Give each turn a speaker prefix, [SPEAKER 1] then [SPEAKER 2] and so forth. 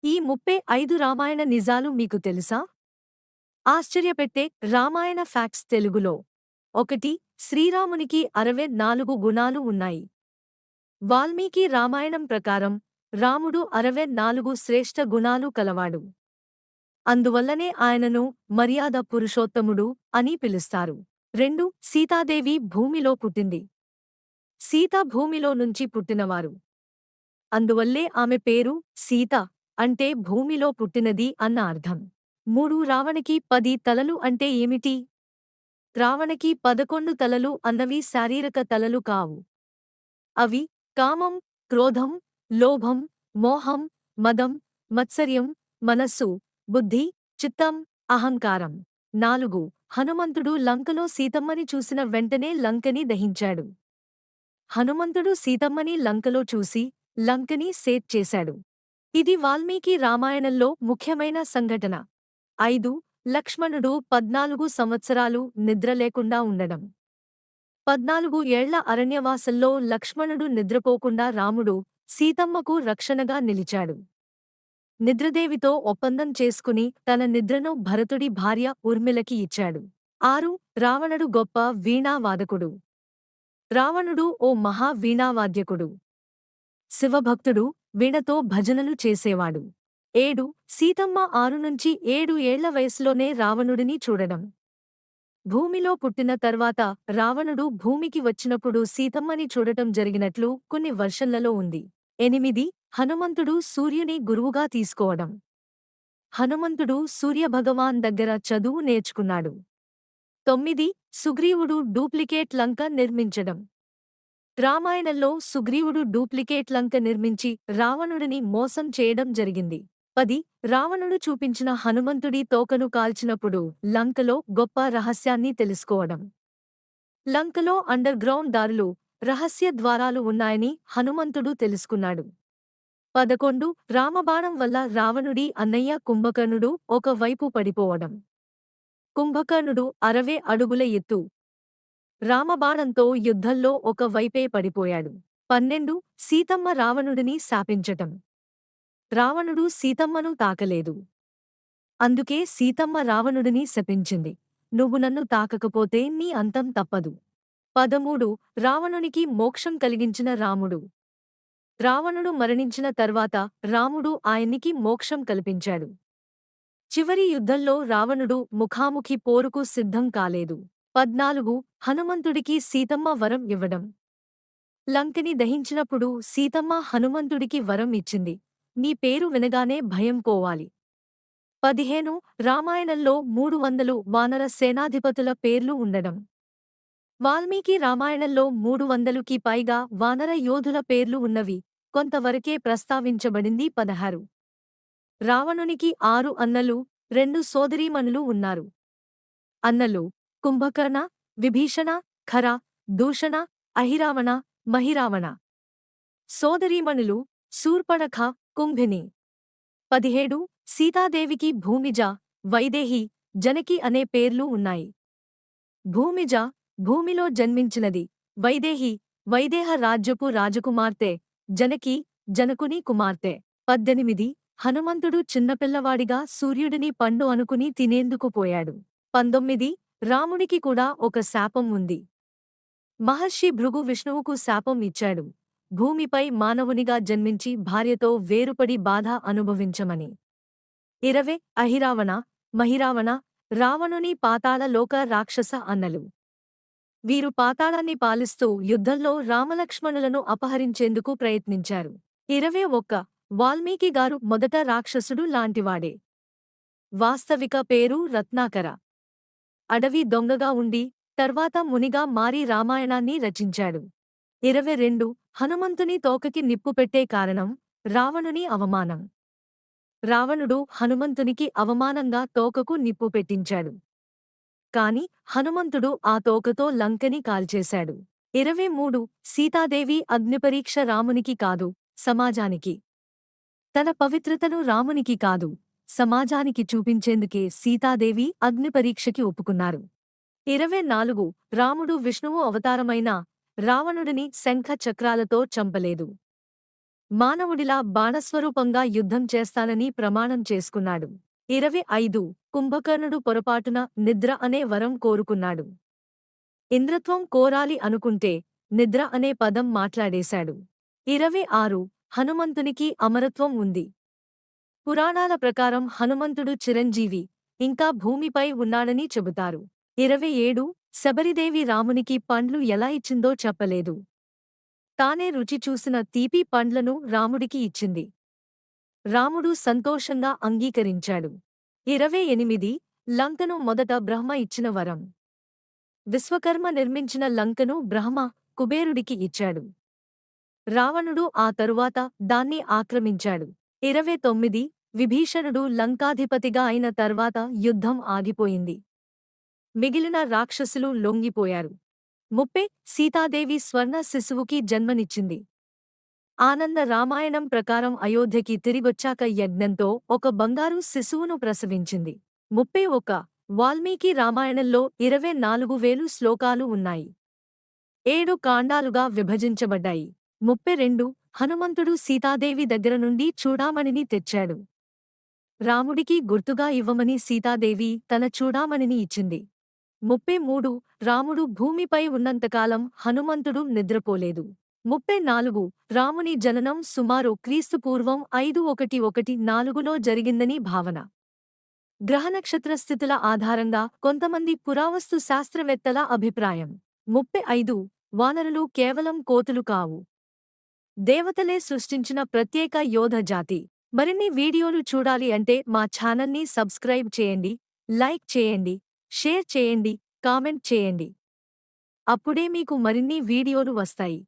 [SPEAKER 1] ఈ 35 రామాయణ నిజాలు మీకు తెలుసా? ఆశ్చర్యపెట్టే రామాయణ ఫ్యాక్ట్స్ తెలుగులో. 1. శ్రీరామునికి 64 గుణాలు ఉన్నాయి. వాల్మీకి రామాయణం ప్రకారం రాముడు 64 శ్రేష్ఠ గుణాలు కలవాడు. అందువల్లనే ఆయనను మర్యాద పురుషోత్తముడు అని పిలుస్తారు. 2. సీతాదేవి భూమిలో పుట్టింది. సీత భూమిలో నుంచి పుట్టినవారు. అందువల్లే ఆమె పేరు సీత, అంటే భూమిలో పుట్టినది అన్న అర్థం. 3. రావణకి 10 తలలు అంటే ఏమిటి? రావణకి 11 తలలు అన్నవి శారీరక తలలు కావు. అవి కామం, క్రోధం, లోభం, మోహం, మదం, మత్సర్యం, మనస్సు, బుద్ధి, చిత్తం, అహంకారం. 4. హనుమంతుడు లంకలో సీతమ్మని చూసిన వెంటనే లంకని దహించాడు. హనుమంతుడు సీతమ్మని లంకలో చూసి లంకని సేట్ చేశాడు. ఇది వాల్మీకి రామాయణంలో ముఖ్యమైన సంఘటన. 5. లక్ష్మణుడు 14 సంవత్సరాలు నిద్రలేకుండా ఉండడం. 14 ఏళ్ల అరణ్యవాసంలో లక్ష్మణుడు నిద్రపోకుండా రాముడు, సీతమ్మకు రక్షణగా నిలిచాడు. నిద్రదేవితో ఒప్పందం చేసుకుని తన నిద్రను భరతుడి భార్య ఊర్మిళకి ఇచ్చాడు. 6. రావణుడు గొప్ప వీణావాదకుడు. రావణుడు ఓ మహా వీణావాద్యకుడు. శివభక్తుడు, వీణతో భజనలు చేసేవాడు. 7. సీతమ్మ 6-7 ఏళ్ల వయసులోనే రావణుడిని చూడడం. భూమిలో పుట్టిన తర్వాత రావణుడు భూమికి వచ్చినప్పుడు సీతమ్మని చూడటం జరిగినట్లు కొన్ని వర్షన్లలో ఉంది. 8. హనుమంతుడు సూర్యుని గురువుగా తీసుకోవడం. హనుమంతుడు సూర్యభగవాన్ దగ్గర చదువు నేర్చుకున్నాడు. 9. సుగ్రీవుడు డూప్లికేట్ లంక నిర్మించడం. రామాయణంలో సుగ్రీవుడు డూప్లికేట్ లంక నిర్మించి రావణుడిని మోసం చేయడం జరిగింది. 10. రావణుడు చూపించిన హనుమంతుడి తోకను కాల్చినప్పుడు లంకలో గొప్ప రహస్యాన్ని తెలుసుకోవడం. లంకలో అండర్ గ్రౌండ్ దారులు, రహస్య ద్వారాలు ఉన్నాయని హనుమంతుడు తెలుసుకున్నాడు. 11. రామబాణం వల్ల రావణుడి అన్నయ్య కుంభకర్ణుడు ఒక వైపు పడిపోవడం. కుంభకర్ణుడు 60 అడుగుల ఎత్తు. రామబాణంతో యుద్ధంలో ఒక వైపే పడిపోయాడు. 12. సీతమ్మ రావణుడిని శాపించటం. రావణుడు సీతమ్మను తాకలేదు. అందుకే సీతమ్మ రావణుడిని శపించింది. నువ్వు నన్ను తాకకపోతే నీ అంతం తప్పదు. 13. రావణునికి మోక్షం కలిగించిన రాముడు. రావణుడు మరణించిన తర్వాత రాముడు ఆయనికి మోక్షం కల్పించాడు. చివరి యుద్ధంలో రావణుడు ముఖాముఖి పోరుకు సిద్ధం కాలేదు. 14. హనుమంతుడికి సీతమ్మ వరం ఇవ్వడం. లంకని దహించినప్పుడు సీతమ్మ హనుమంతుడికి వరం ఇచ్చింది, నీ పేరు వినగానే భయం పోవాలి. 15. రామాయణంలో 300 వానర సేనాధిపతుల పేర్లు ఉండడం. వాల్మీకి రామాయణంలో 300కి పైగా వానర యోధుల పేర్లు ఉన్నవి, కొంతవరకే ప్రస్తావించబడింది 16. రావణునికి 6 అన్నలు, 2 సోదరీమణులు ఉన్నారు. అన్నలు కుంభకర్ణ, విభీషణ, ఖర, దూషణ, అహిరావణ, మహిరావణ. సోదరీమణులు శూర్పణఖ, కుంభిని. 17. సీతాదేవికి భూమిజ, వైదేహి, జనకి అనే పేర్లు ఉన్నాయి. భూమిజ భూమిలో జన్మించినది, వైదేహి వైదేహ రాజ్యపు రాజకుమార్తె, జనకి జనకుని కుమార్తె. 18. హనుమంతుడు చిన్నపిల్లవాడిగా సూర్యుడిని పండు అనుకుని తినేందుకు పోయాడు. 19. రాముడికి కూడా ఒక శాపం ఉంది. మహర్షి భృగు విష్ణువుకు శాపం ఇచ్చాడు, భూమిపై మానవునిగా జన్మించి భార్యతో వేరుపడి బాధ అనుభవించమని. 20. అహిరావణ, మహిరావణ, రావణుని పాతాళ లోక రాక్షస అన్నలు. వీరు పాతాళాన్ని పాలిస్తూ యుద్ధంలో రామలక్ష్మణులను అపహరించేందుకు ప్రయత్నించారు. 21. వాల్మీకి గారు మొదట రాక్షసుడు లాంటివాడే. వాస్తవిక పేరు రత్నాకర. అడవి దొంగగా ఉండి తర్వాత మునిగా మారి రామాయణాన్ని రచించాడు. 22. హనుమంతుని తోకకి నిప్పు పెట్టే కారణం రావణుని అవమానం. రావణుడు హనుమంతునికి అవమానంగా తోకకు నిప్పు పెట్టించాడు. కాని హనుమంతుడు ఆ తోకతో లంకని కాల్చేశాడు. 23. సీతాదేవి అగ్నిపరీక్ష రామునికి కాదు, సమాజానికి. తన పవిత్రతను రామునికి కాదు, సమాజానికి చూపించేందుకే సీతాదేవి అగ్నిపరీక్షకి ఒప్పుకున్నారు. 24. రాముడు విష్ణువు అవతారమైన రావణుడిని శంఖ చక్రాలతో చంపలేదు. మానవుడిలా బాణస్వరూపంగా యుద్ధం చేస్తానని ప్రమాణం చేసుకున్నాడు. 25 కుంభకర్ణుడు పొరపాటున నిద్ర అనే వరం కోరుకున్నాడు. ఇంద్రత్వం కోరాలి అనుకుంటే నిద్ర అనే పదం మాట్లాడేశాడు. 26 హనుమంతునికి అమరత్వం ఉంది. పురాణాల ప్రకారం హనుమంతుడు చిరంజీవి, ఇంకా భూమిపై ఉన్నాడని చెబుతారు. 27 శబరిదేవి రామునికి పండ్లు ఎలా ఇచ్చిందో చెప్పలేదు. తానే రుచి చూసిన తీపి పండ్లను రాముడికి ఇచ్చింది. రాముడు సంతోషంగా అంగీకరించాడు. 28 లంకను మొదట బ్రహ్మ ఇచ్చిన వరం. విశ్వకర్మ నిర్మించిన లంకను బ్రహ్మ కుబేరుడికి ఇచ్చాడు. రావణుడు ఆ తరువాత దాన్ని ఆక్రమించాడు. 29 విభీషణుడు లంకాధిపతిగా అయిన తర్వాత యుద్ధం ఆగిపోయింది. మిగిలిన రాక్షసులు లొంగిపోయారు. 30 సీతాదేవి స్వర్ణ శిశువుకి జన్మనిచ్చింది. ఆనంద రామాయణం ప్రకారం అయోధ్యకి తిరిగొచ్చాక యజ్ఞంతో ఒక బంగారు శిశువును ప్రసవించింది. 31 వాల్మీకి రామాయణంలో 24,000 శ్లోకాలు ఉన్నాయి. 7 కాండాలుగా విభజించబడ్డాయి. 32 హనుమంతుడు సీతాదేవి దగ్గర నుండి చూడామణిని తెచ్చాడు. రాముడికి గుర్తుగా ఇవ్వమని సీతాదేవి తన చూడామణిని ఇచ్చింది. 33 రాముడు భూమిపై ఉన్నంతకాలం హనుమంతుడు నిద్రపోలేదు. 34 రాముని జననం సుమారు క్రీస్తుపూర్వం 5114లో జరిగిందని భావన. గ్రహనక్షత్రస్థితుల ఆధారంగా కొంతమంది పురావస్తు శాస్త్రవేత్తల అభిప్రాయం. 35 వానరులు కేవలం కోతులు కావు. దేవతలే సృష్టించిన ప్రత్యేక యోధ జాతి. మరిన్ని వీడియోలు చూడాలి అంటే మా ఛానల్ని సబ్స్క్రైబ్ చేయండి, లైక్ చేయండి, షేర్ చేయండి, కామెంట్ చేయండి. అప్పుడే మీకు మరిన్ని వీడియోలు వస్తాయి.